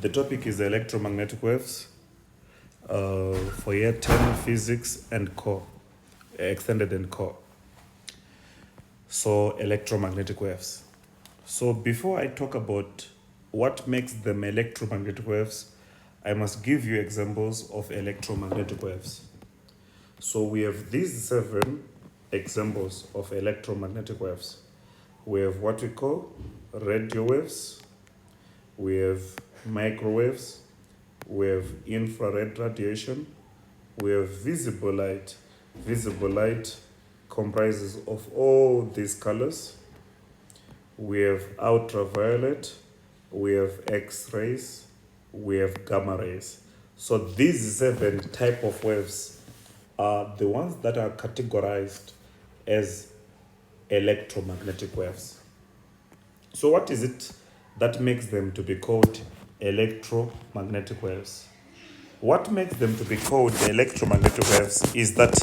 The topic is electromagnetic waves for year 10 physics and core, extended and core. So electromagnetic waves. So before I talk about what makes them electromagnetic waves, I must give you examples of electromagnetic waves. So we have these 7 examples of electromagnetic waves. We have what we call radio waves, we have microwaves, we have infrared radiation, we have visible light. Visible light comprises of all these colors. We have ultraviolet, we have X-rays, we have gamma rays. So these 7 type of waves are the ones that are categorized as electromagnetic waves. So what is it that makes them to be called electromagnetic waves? What makes them to be called electromagnetic waves is that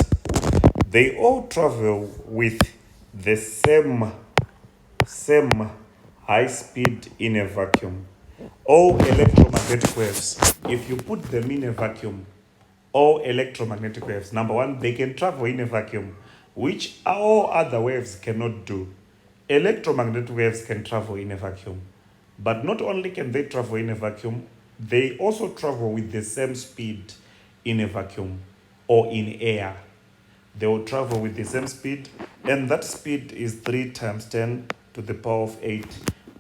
they all travel with the same high speed in a vacuum. All electromagnetic waves, if you put them in a vacuum, all electromagnetic waves, number one, they can travel in a vacuum, which all other waves cannot do. Electromagnetic waves can travel in a vacuum. But not only can they travel in a vacuum, they also travel with the same speed in a vacuum or in air. They will travel with the same speed, and that speed is 3 times 10 to the power of 8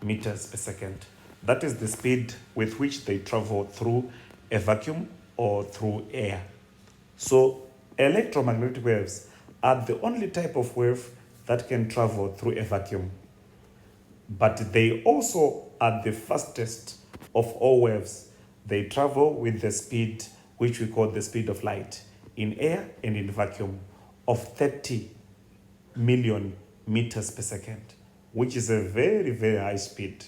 meters per second. That is the speed with which they travel through a vacuum or through air. So electromagnetic waves are the only type of wave that can travel through a vacuum. But they also are the fastest of all waves. They travel with the speed which we call the speed of light in air and in vacuum of 30 million meters per second, which is a very, very high speed.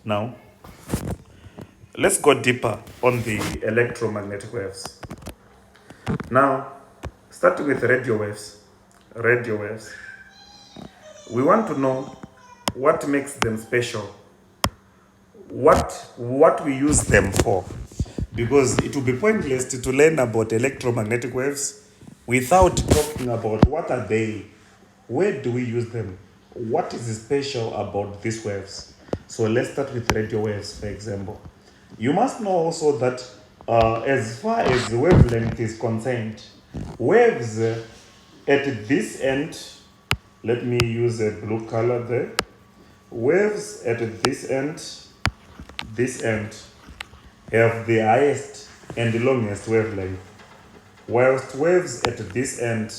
Now, let's go deeper on the electromagnetic waves. Now, starting with radio waves. Radio waves. We want to know what makes them special, what we use them for, because it will be pointless to learn about electromagnetic waves without talking about what are they, where do we use them, what is special about these waves. So let's start with radio waves, for example. You must know also that as far as the wavelength is concerned, waves at this end, let me use a blue color there, waves at this end have the highest and the longest wavelength, whilst waves at this end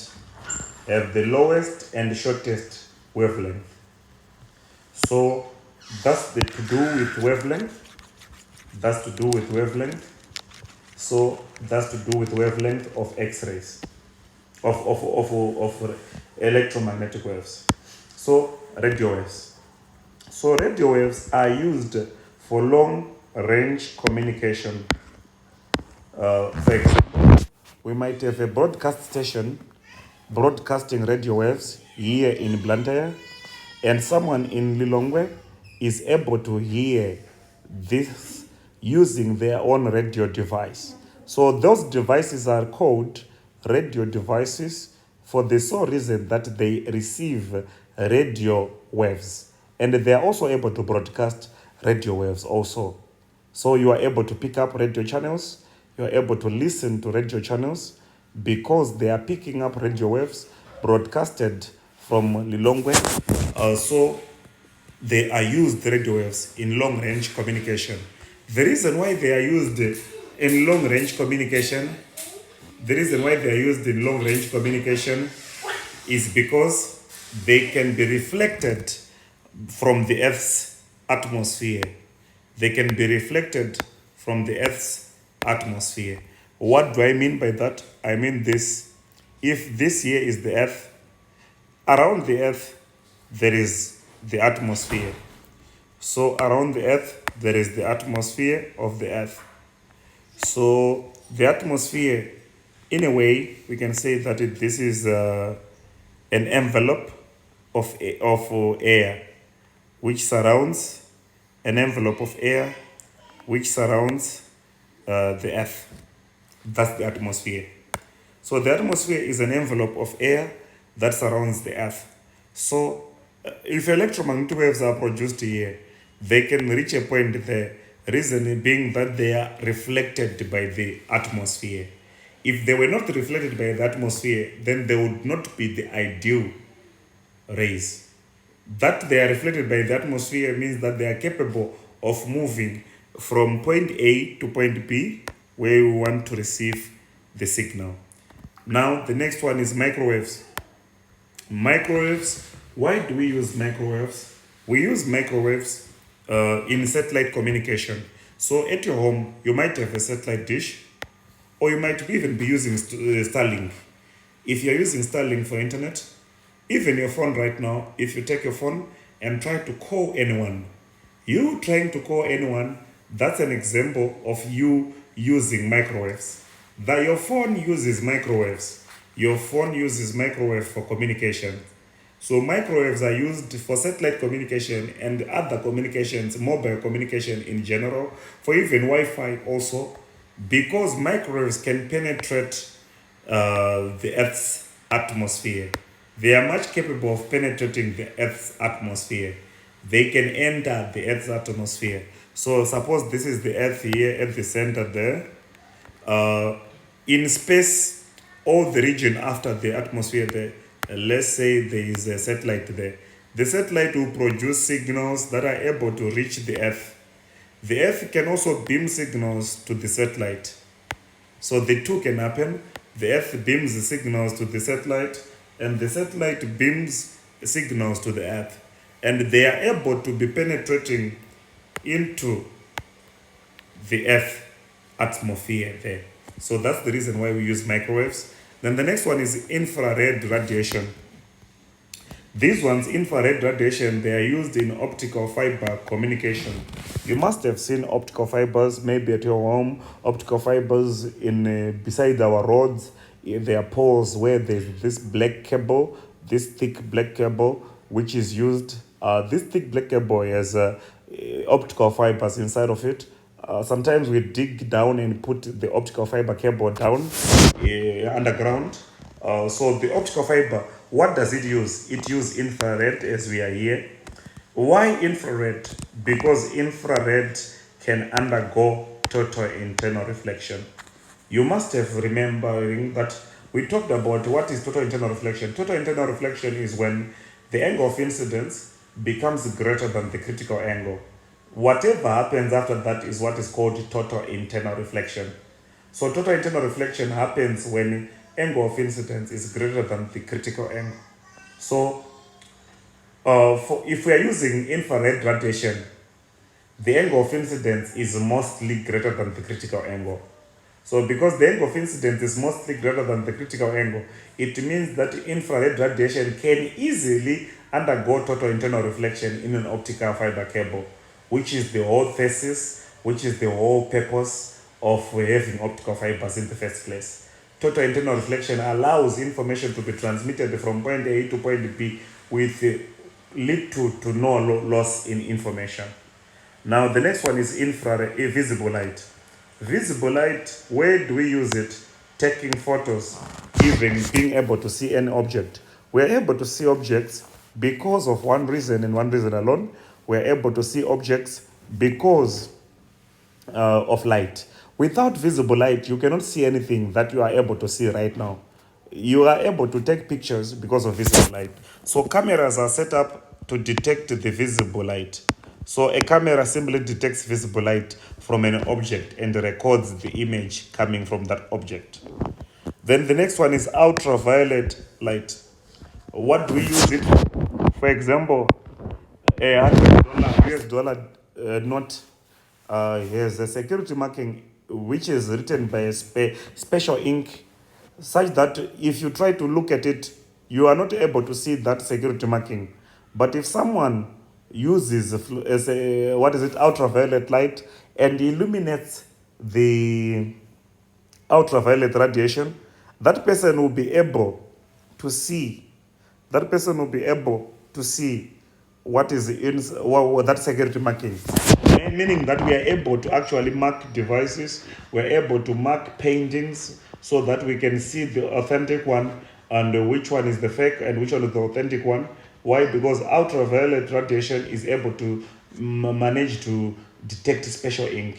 have the lowest and shortest wavelength. So that's to do with wavelength. That's to do with wavelength. So that's to do with wavelength of X-rays, of electromagnetic waves. So radio waves. So radio waves are used for long range communication. For example, we might have a broadcast station broadcasting radio waves here in Blantyre, and someone in Lilongwe is able to hear this using their own radio device. So those devices are called radio devices for the sole reason that they receive radio waves, and they are also able to broadcast radio waves also. So you are able to pick up radio channels, you are able to listen to radio channels because they are picking up radio waves broadcasted from Lilongwe. So they are used radio waves in long range communication. The reason why they are used in long range communication, is because they can be reflected from the Earth's atmosphere. They can be reflected from the Earth's atmosphere. What do I mean by that? I mean this. If this here is the Earth, around the Earth there is the atmosphere. So around the Earth there is the atmosphere of the Earth. So the atmosphere, in a way, we can say that this is an envelope of air which surrounds an envelope of air which surrounds the Earth. That's the atmosphere. So the atmosphere is an envelope of air that surrounds the Earth. So if electromagnetic waves are produced here, they can reach a point there. Reason being that they are reflected by the atmosphere. If they were not reflected by the atmosphere, then they would not be the ideal rays. That they are reflected by the atmosphere means that they are capable of moving from point A to point B where we want to receive the signal. Now, the next one is microwaves. Microwaves, why do we use microwaves? We use microwaves in satellite communication. So, at your home, you might have a satellite dish, or you might even be using Starlink. If you're using Starlink for internet, even your phone right now, if you take your phone and try to call anyone, you trying to call anyone, that's an example of you using microwaves. That your phone uses microwaves. Your phone uses microwave for communication. So microwaves are used for satellite communication and other communications, mobile communication in general, for even Wi-Fi also, because microwaves can penetrate the Earth's atmosphere. They are much capable of penetrating the Earth's atmosphere. They can enter the Earth's atmosphere. So suppose this is the Earth here at the center there. In space, all the region after the atmosphere there, let's say there is a satellite there. The satellite will produce signals that are able to reach the Earth. The Earth can also beam signals to the satellite. So the two can happen. The Earth beams the signals to the satellite, and the satellite beams signals to the Earth. And they are able to be penetrating into the Earth atmosphere there. So that's the reason why we use microwaves. Then the next one is infrared radiation. These ones, infrared radiation, they are used in optical fiber communication. You must have seen optical fibers, maybe at your home, optical fibers in beside our roads. There are poles where there's this black cable, this thick black cable, which is used. This thick black cable has optical fibers inside of it. Sometimes we dig down and put the optical fiber cable down underground. So the optical fiber, what does it use? It uses infrared as we are here. Why infrared? Because infrared can undergo total internal reflection. You must have remembering that we talked about what is total internal reflection. Total internal reflection is when the angle of incidence becomes greater than the critical angle. Whatever happens after that is what is called total internal reflection. So total internal reflection happens when angle of incidence is greater than the critical angle. So if we are using infrared radiation, the angle of incidence is mostly greater than the critical angle. So because the angle of incidence is mostly greater than the critical angle, it means that infrared radiation can easily undergo total internal reflection in an optical fiber cable, which is the whole thesis, which is the whole purpose of having optical fibers in the first place. Total internal reflection allows information to be transmitted from point A to point B with little to no loss in information. Now the next one is infrared visible light. Visible light, where do we use it? Taking photos, even being able to see an object. We're able to see objects because of one reason and one reason alone. We're able to see objects because of light. Without visible light, you cannot see anything that you are able to see right now. You are able to take pictures because of visible light. So cameras are set up to detect the visible light. So a camera simply detects visible light from an object and records the image coming from that object. Then the next one is ultraviolet light. What do we use it for? For example, a $100 US dollar note has a security marking which is written by a special ink, such that if you try to look at it, you are not able to see that security marking. But if someone uses ultraviolet light and illuminates the ultraviolet radiation, that person will be able to see what is that security marking, meaning that we are able to actually mark devices, we're able to mark paintings so that we can see the authentic one and which one is the fake and which one is the authentic one. Why? Because ultraviolet radiation is able to manage to detect special ink.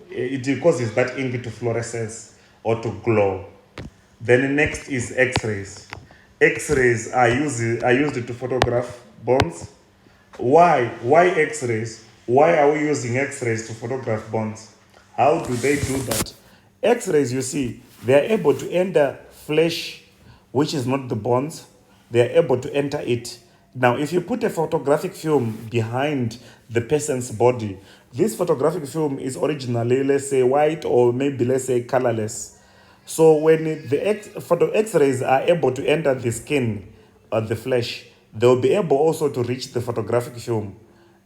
It causes that ink to fluorescence or to glow. Then next is X-rays. X-rays are used to photograph bones. Why? Why X-rays? Why are we using X-rays to photograph bones? How do they do that? X-rays, you see, they are able to enter flesh, which is not the bones. They are able to enter it. Now, if you put a photographic film behind the person's body, this photographic film is originally, let's say, white or maybe, let's say, colorless. So when photo X-rays are able to enter the skin or the flesh, they'll be able also to reach the photographic film.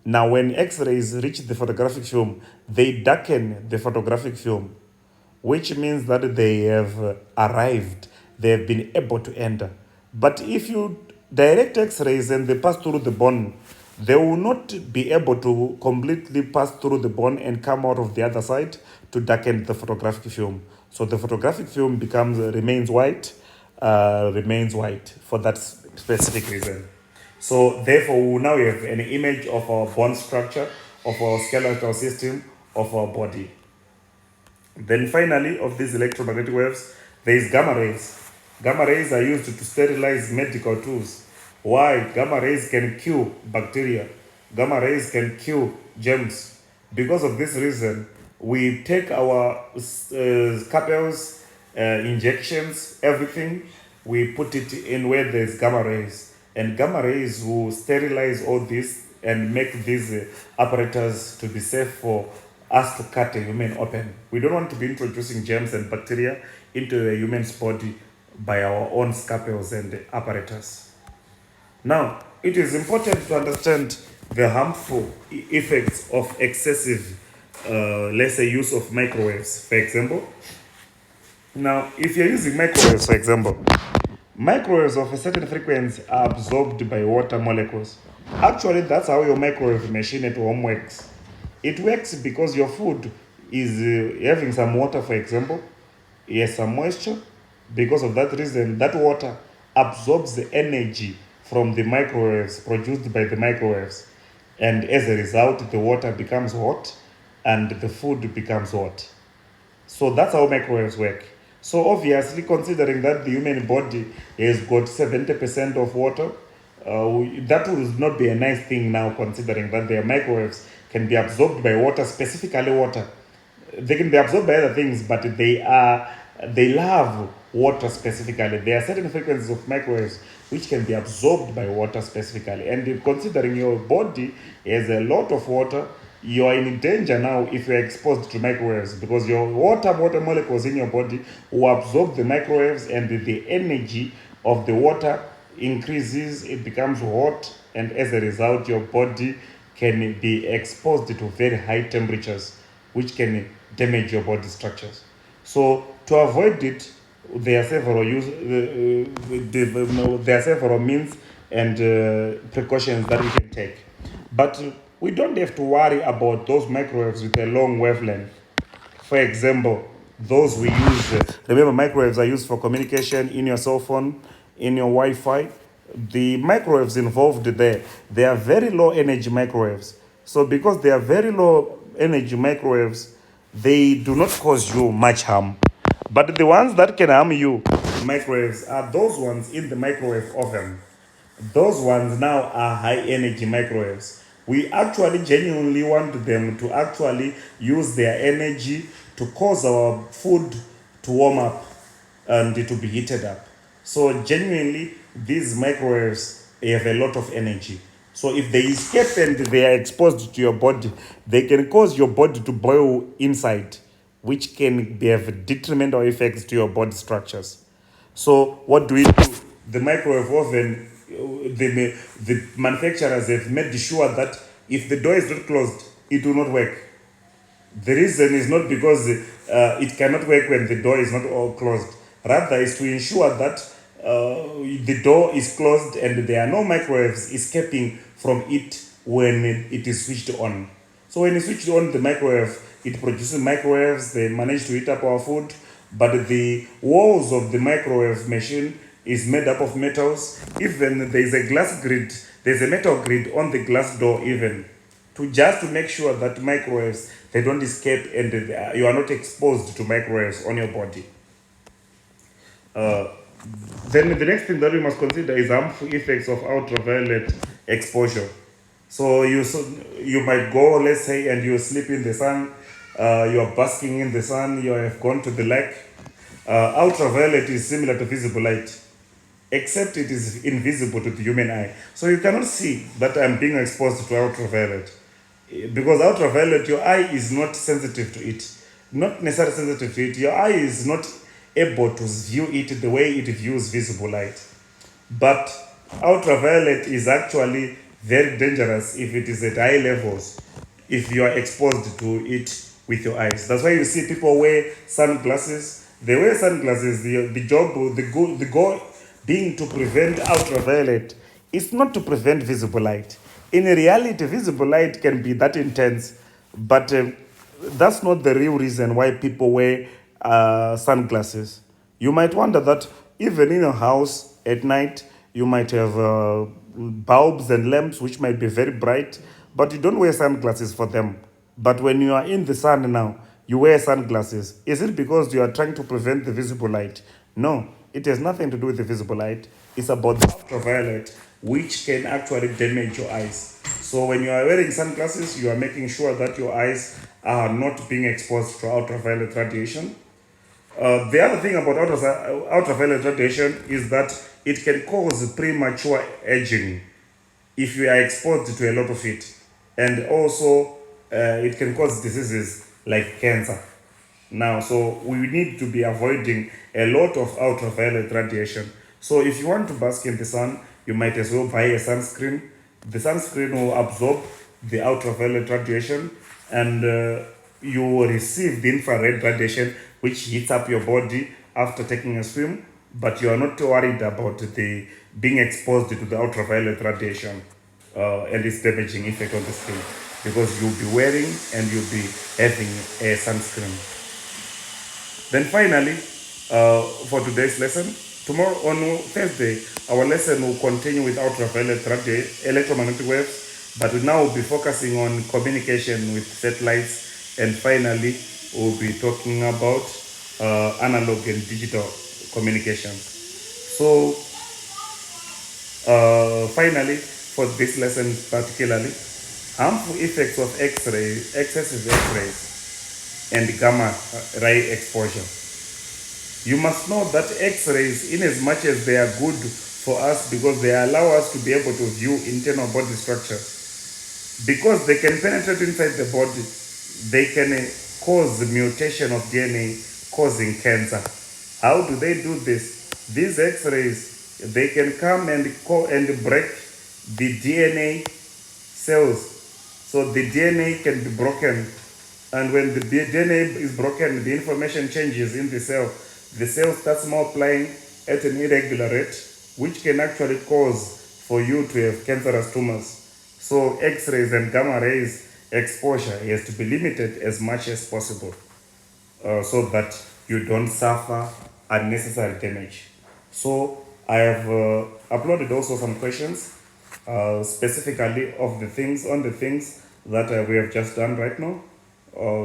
Now, when X-rays reach the photographic film, they darken the photographic film, which means that they have arrived, they have been able to enter. But if you direct X-rays and they pass through the bone, they will not be able to completely pass through the bone and come out of the other side to darken the photographic film. So the photographic film remains white for that specific reason. So therefore, we now have an image of our bone structure, of our skeletal system, of our body. Then finally, of these electromagnetic waves, there is gamma rays. Gamma rays are used to sterilize medical tools. Why? Gamma rays can kill bacteria. Gamma rays can kill germs. Because of this reason, we take our scalpels, injections, everything, we put it in where there's gamma rays. And gamma rays will sterilize all this and make these apparatus to be safe for us to cut a human open. We don't want to be introducing germs and bacteria into a human's body by our own scalpels and apparatus. Now, it is important to understand the harmful effects of excessive, let's say, use of microwaves, for example. Now, if you're using microwaves, for example, microwaves of a certain frequency are absorbed by water molecules. Actually, that's how your microwave machine at home works. It works because your food is having some water, for example, yes, some moisture. Because of that reason, that water absorbs the energy from the microwaves produced by the microwaves. And as a result, the water becomes hot and the food becomes hot. So that's how microwaves work. So obviously, considering that the human body has got 70% of water, that would not be a nice thing now, considering that their microwaves can be absorbed by water, specifically water. They can be absorbed by other things, but they love water specifically. There are certain frequencies of microwaves which can be absorbed by water specifically. And considering your body has a lot of water, you are in danger now if you are exposed to microwaves, because your water molecules in your body will absorb the microwaves and the energy of the water increases, it becomes hot, and as a result, your body can be exposed to very high temperatures, which can damage your body structures. So to avoid it, there are several there are several means and precautions that we can take. But we don't have to worry about those microwaves with a long wavelength. For example, those we use, remember, microwaves are used for communication in your cell phone, in your Wi-Fi. The microwaves involved there, they are very low energy microwaves. So because they are very low energy microwaves, they do not cause you much harm. But the ones that can harm you, microwaves, are those ones in the microwave oven. Those ones now are high energy microwaves. We actually genuinely want them to actually use their energy to cause our food to warm up and to be heated up. So genuinely, these microwaves have a lot of energy. So if they escape and they are exposed to your body, they can cause your body to boil inside, which can have detrimental effects to your body structures. So what do we do? The microwave oven, the manufacturers have made sure that if the door is not closed, it will not work. The reason is not because it cannot work when the door is not all closed. Rather, is to ensure that the door is closed and there are no microwaves escaping from it when it is switched on. So when you switch on the microwave, it produces microwaves, they manage to heat up our food, but the walls of the microwave machine is made up of metals. Even there is a glass grid, there's a metal grid on the glass door even, to just to make sure that microwaves, they don't escape and you are not exposed to microwaves on your body. Then the next thing that we must consider is harmful effects of ultraviolet exposure. So you might go, let's say, and you sleep in the sun, you are basking in the sun, you have gone to the lake. Ultraviolet is similar to visible light, except it is invisible to the human eye. So you cannot see that I'm being exposed to ultraviolet. Because ultraviolet, your eye is not sensitive to it. Not necessarily sensitive to it. Your eye is not able to view it the way it views visible light. But ultraviolet is actually very dangerous if it is at high levels, if you are exposed to it with your eyes. That's why you see people wear sunglasses. They wear sunglasses. The goal being to prevent ultraviolet. It's not to prevent visible light. In reality, visible light can be that intense, but that's not the real reason why people wear sunglasses. You might wonder that even in a house at night, you might have bulbs and lamps which might be very bright, but you don't wear sunglasses for them. But when you are in the sun now, you wear sunglasses. Is it because you are trying to prevent the visible light? No, it has nothing to do with the visible light. It's about the ultraviolet, which can actually damage your eyes. So when you are wearing sunglasses, you are making sure that your eyes are not being exposed to ultraviolet radiation. The other thing about ultraviolet radiation is that it can cause premature aging if you are exposed to a lot of it. And also, it can cause diseases like cancer. Now, so we need to be avoiding a lot of ultraviolet radiation. So if you want to bask in the sun, you might as well buy a sunscreen. The sunscreen will absorb the ultraviolet radiation, and you will receive the infrared radiation, which heats up your body after taking a swim, but you are not worried about the being exposed to the ultraviolet radiation and its damaging effect on the skin, because you'll be wearing and you'll be having a sunscreen. Then finally, for today's lesson, tomorrow on Thursday, our lesson will continue with ultraviolet electromagnetic waves, but we now will be focusing on communication with satellites, and finally, we'll be talking about analog and digital communications. So, finally, for this lesson particularly, harmful effects of X-rays, excessive X-rays, and gamma ray exposure. You must know that X-rays, in as much as they are good for us because they allow us to be able to view internal body structures, because they can penetrate inside the body, they can cause the mutation of DNA, causing cancer. How do they do this? These X-rays, they can come and break the DNA cells. So the DNA can be broken, and when the DNA is broken, the information changes in the cell. The cell starts multiplying at an irregular rate, which can actually cause for you to have cancerous tumors. So X-rays and gamma rays exposure has to be limited as much as possible, so that you don't suffer unnecessary damage. So I have uploaded also some questions specifically of the things that we have just done right now.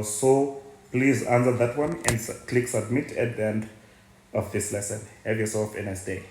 So please answer that one and click submit at the end of this lesson. Have yourself a nice day.